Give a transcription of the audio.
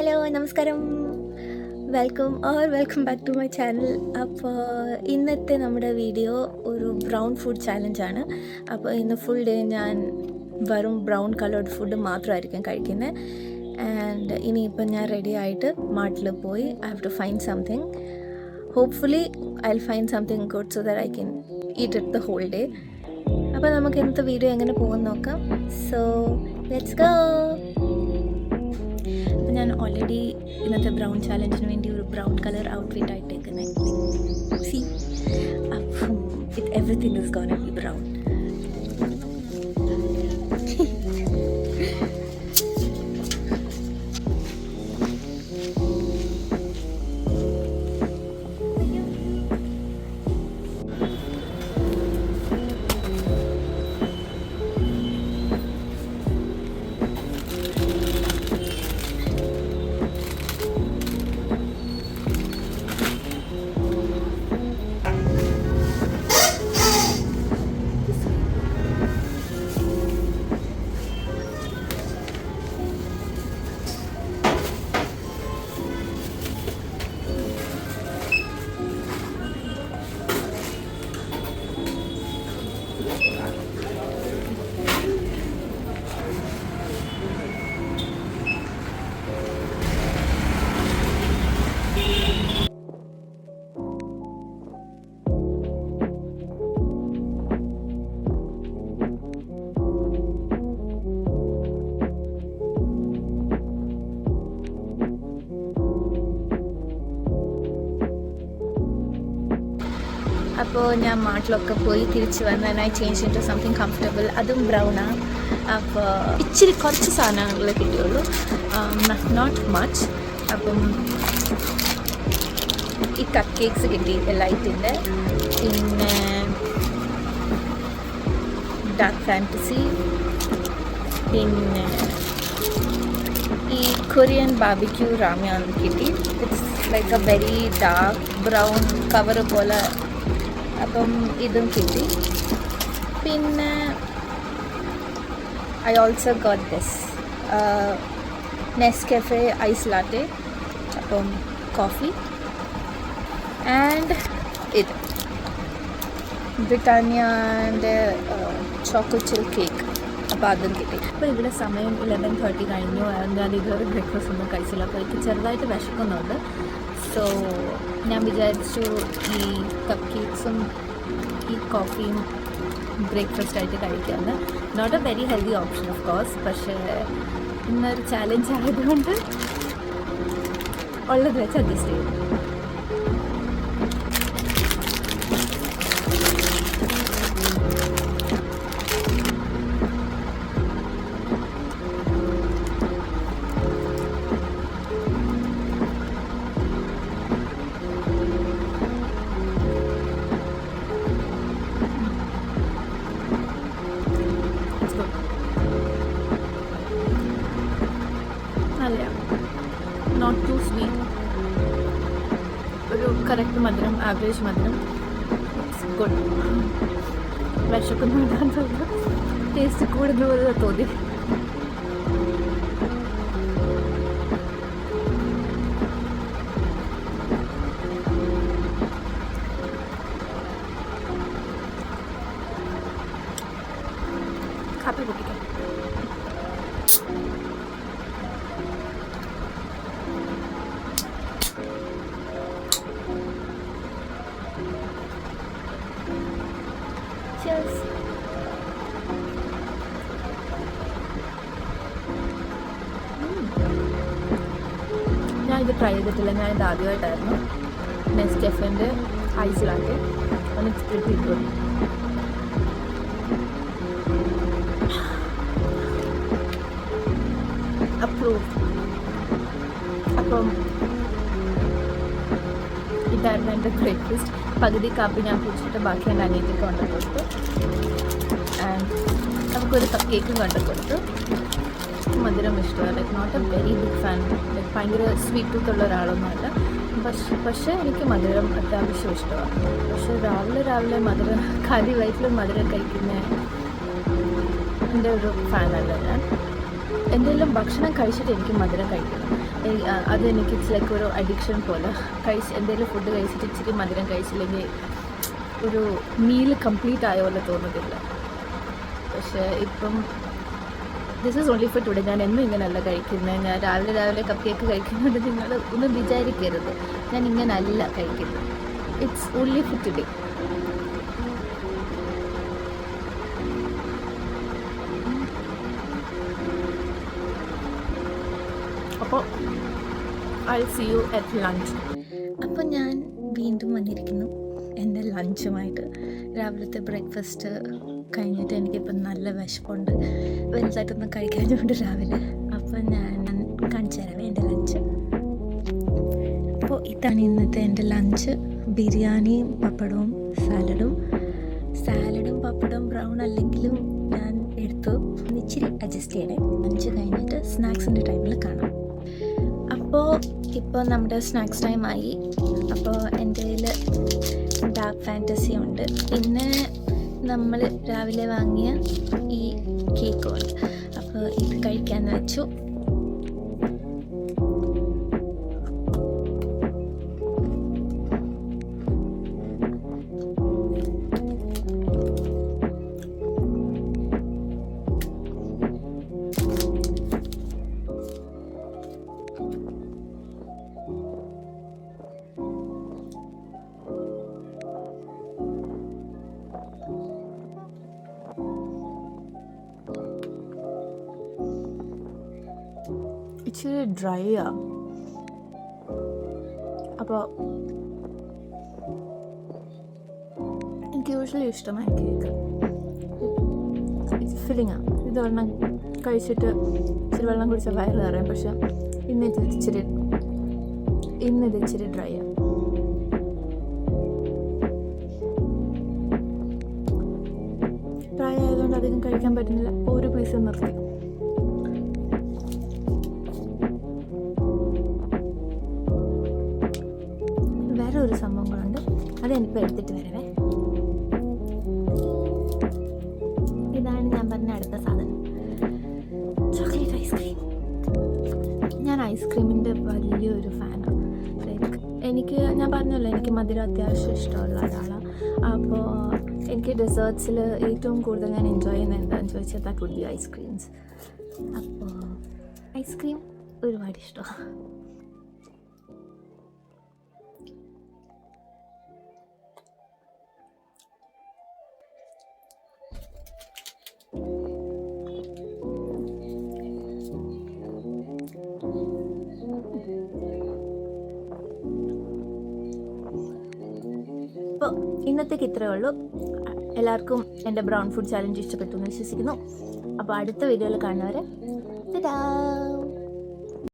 Hello നമസ്കാരം, welcome back to my channel. അപ്പോൾ ഇന്നത്തെ നമ്മുടെ വീഡിയോ ഒരു ബ്രൗൺ ഫുഡ് ചാലഞ്ചാണ്. അപ്പോൾ ഇന്ന് ഫുൾ ഡേ ഞാൻ വെറും ബ്രൗൺ കളേർഡ് ഫുഡ് മാത്രമായിരിക്കും കഴിക്കുന്നത്. ആൻഡ് ഇനിയിപ്പം ഞാൻ റെഡി ആയിട്ട് മാർട്ടിൽ പോയി I have to find something. Hopefully I will find something good so that I can eat it the whole day. അപ്പോൾ നമുക്ക് ഇന്നത്തെ വീഡിയോ എങ്ങനെ പോകുമെന്ന് നോക്കാം. So let's go. ഞാൻ ഓൾറെഡി ഇന്നത്തെ ബ്രൗൺ ചാലഞ്ചിന് വേണ്ടി ഒരു ബ്രൗൺ കളർ ഔട്ട്ഫിറ്റ് ആയിട്ടേക്കുന്നത്. സി, അപ്പം everything is gonna be brown. അപ്പോൾ ഞാൻ മാർട്ടിലൊക്കെ പോയി തിരിച്ച് വന്ന് I change into something comfortable. അതും ബ്രൗണാണ്. അപ്പോൾ ഇച്ചിരി കുറച്ച് സാധനങ്ങൾ കിട്ടിയുള്ളൂ, നോട്ട് മച്ച്. അപ്പം ഈ കപ്പ് കേക്ക്സ് കിട്ടി ലൈറ്റിൻ്റെ, പിന്നെ ഡാർക്ക് ഫാൻറ്റസി, പിന്നെ ഈ കൊറിയൻ ബാർബിക്യൂ റാമ്യാൻ കിട്ടി. It's like a very dark brown cover പോലെ. അപ്പം ഇതും കിട്ടി. പിന്നെ I also got this Nescafe ice latte, അപ്പം കോഫി. ആൻഡ് ഇത് ബ്രിട്ടാനിയൻ്റെ ചോക്കോ ചിൽ കേക്ക്, അപ്പോൾ അതും കിട്ടി. അപ്പോൾ ഇവിടെ സമയം 11:30 കഴിഞ്ഞു. ഞാൻ ഇതുവരെ ബ്രേക്ക്ഫാസ്റ്റ് ഒന്നും കഴിച്ചില്ല. അപ്പോൾ എനിക്ക് ചെറുതായിട്ട് വിശക്കുന്നുണ്ട്. സോ ഞാൻ വിചാരിച്ചു ഈ കപ്പ് കേക്ക്സും ഈ കോഫിയും ബ്രേക്ക്ഫാസ്റ്റായിട്ട് കഴിക്കാമെന്ന്. Not a very healthy option of course, പക്ഷേ ഇന്നൊരു ചാലഞ്ച് ആയതുകൊണ്ട് ഉള്ളത് വെച്ച് അഡ്ജസ്റ്റ് ചെയ്തു. നല്ല നോട്ട് ടു സ്വീറ്റ്, ഒരു കറക്റ്റ് മധുരം, ആവറേജ് മധുരം. It's good. വിശക്കൊന്നും ഇടാൻ തോന്നുന്നു, ടേസ്റ്റ് കൂടുന്ന പോലെ തോന്നി. കാപ്പി കുടിക്കാം. ഞാനിത് ട്രൈ ചെയ്തിട്ടില്ല, ഞാനിത് ആദ്യമായിട്ടായിരുന്നു. നെസ്കഫേൻ്റെ ഐസ് ലാറ്റെ, ഒന്ന് പ്രിറ്റി ഗുഡ്. അപ്രൂവ്. അപ്പം ഇതായിരുന്നു എൻ്റെ ബ്രേക്ക്ഫാസ്റ്റ്. പകുതി കാപ്പി ഞാൻ കുടിച്ചിട്ട് ബാക്കി എൻ്റെ അനിയത്തിക്ക് കൊണ്ടു കൊടുത്തു. ആൻഡ് നമുക്കൊരു കപ്പ് കേക്കും കൊണ്ടു കൊടുത്തു. മധുരം ഇഷ്ടമാണ്. Like not a very big fan, like ഭയങ്കര സ്വീറ്റ് ടൂത്ത് ഉള്ള ഒരാളൊന്നുമല്ല. പക്ഷേ എനിക്ക് മധുരം അത്യാവശ്യം ഇഷ്ടമാണ്. പക്ഷേ രാവിലെ മധുരം ഖാലി വയറ്റിൽ മധുരം കഴിക്കുന്ന എൻ്റെ ഒരു ഫാനല്ല ഞാൻ. എന്തെങ്കിലും ഭക്ഷണം കഴിച്ചിട്ട് എനിക്ക് മധുരം കഴിക്കണം. അതെനിക്ക് ഇറ്റ്സ് ലൈക്ക് ഒരു അഡിക്ഷൻ പോലെ. എന്തെങ്കിലും ഫുഡ് കഴിച്ചിട്ട് ഇച്ചിരി മധുരം കഴിച്ചില്ലെങ്കിൽ ഒരു മീൽ കംപ്ലീറ്റ് ആയ പോലെ തോന്നത്തില്ല. പക്ഷേ ഇപ്പം this is only for today. ഞാൻ എന്നും ഇങ്ങനെയല്ല കഴിക്കുന്നത്. ഞാൻ രാവിലെ കപ്പ് കേക്ക് കഴിക്കുന്നത് നിങ്ങൾ ഒന്നും വിചാരിക്കരുത്. ഞാൻ ഇങ്ങനല്ല കഴിക്കുന്നത്. It's only for today. അപ്പോൾ I see you at lunch. അപ്പോൾ ഞാൻ വീണ്ടും വന്നിരിക്കുന്നു എൻ്റെ ലഞ്ചുമായിട്ട്. രാവിലത്തെ ബ്രേക്ക്ഫാസ്റ്റ് കഴിഞ്ഞിട്ട് എനിക്കിപ്പം നല്ല വിശപ്പുണ്ട്. വലുതായിട്ടൊന്നും കഴിക്കാഞ്ഞുകൊണ്ട് രാവിലെ. അപ്പോൾ ഞാൻ കാണിച്ചു തരാമേ എൻ്റെ ലഞ്ച്. അപ്പോൾ ഇതാണ് ഇന്നത്തെ എൻ്റെ ലഞ്ച്. ബിരിയാണിയും പപ്പടവും സാലഡും പപ്പടവും ബ്രൗൺ അല്ലെങ്കിലും ഞാൻ എടുത്തു. ഇച്ചിരി അഡ്ജസ്റ്റ് ചെയ്യണേ. ലഞ്ച് കഴിഞ്ഞിട്ട് സ്നാക്സിൻ്റെ ടൈമിൽ കാണാം. ഇപ്പോൾ നമ്മുടെ സ്നാക്സ് ടൈമായി. അപ്പോൾ എൻ്റെ കയ്യിൽ ഡാർക്ക് ഫാൻറ്റസി ഉണ്ട്. പിന്നെ നമ്മൾ രാവിലെ വാങ്ങിയ ഈ കേക്കുണ്ട്. അപ്പോൾ ഇത് കഴിക്കാമെന്ന് വെച്ചു. ഇച്ചിരി ഡ്രൈയാ. അപ്പോൾ എനിക്ക് യൂഷ്വലി ഇഷ്ടമായി കേക്ക്. ഫില്ലിങ്ങാണ്. ഇതൊരെണ്ണം കഴിച്ചിട്ട് ഇച്ചിരി വെള്ളം കുടിച്ചാൽ വയറ് നിറയും. പക്ഷെ ഇന്നിത് ഇച്ചിരി ഡ്രൈയാണ്. ഡ്രൈ ആയതുകൊണ്ട് അധികം കഴിക്കാൻ പറ്റുന്നില്ല. ഒരു പീസ് നിർത്തി. വേറെ ഒരു സംഭവങ്ങളുണ്ട്, അത് എനിക്കിപ്പോൾ എടുത്തിട്ട് വരവേ. ഇതാണ് ഞാൻ പറഞ്ഞ അടുത്ത സാധനം, ചോക്ലേറ്റ് ഐസ്ക്രീം. ഞാൻ ഐസ്ക്രീമിൻ്റെ വലിയൊരു ഫാനാണ്. ഞാൻ പറഞ്ഞല്ലോ, എനിക്ക് മധുരം അത്യാവശ്യം ഇഷ്ടമുള്ള ഒരാളാണ്. അപ്പോൾ എനിക്ക് ഡെസേർട്ട്സിൽ ഏറ്റവും കൂടുതൽ ഞാൻ എൻജോയ് ചെയ്യുന്നത് എന്താണെന്ന് ചോദിച്ചാൽ ദാറ്റ് വുഡ് ബി ഐസ്ക്രീംസ്. അപ്പോൾ ഐസ്ക്രീം ഒരുപാട് ഇഷ്ടമാണ്. അപ്പോൾ ഇന്നത്തേക്ക് ഇത്രയേ ഉള്ളൂ. എല്ലാവർക്കും എൻ്റെ ബ്രൗൺ ഫുഡ് ചാലഞ്ച് ഇഷ്ടപ്പെട്ടു എന്ന് വിശ്വസിക്കുന്നു. അപ്പോൾ അടുത്ത വീഡിയോയിൽ കാണുന്നവരെ ടാറ്റാ.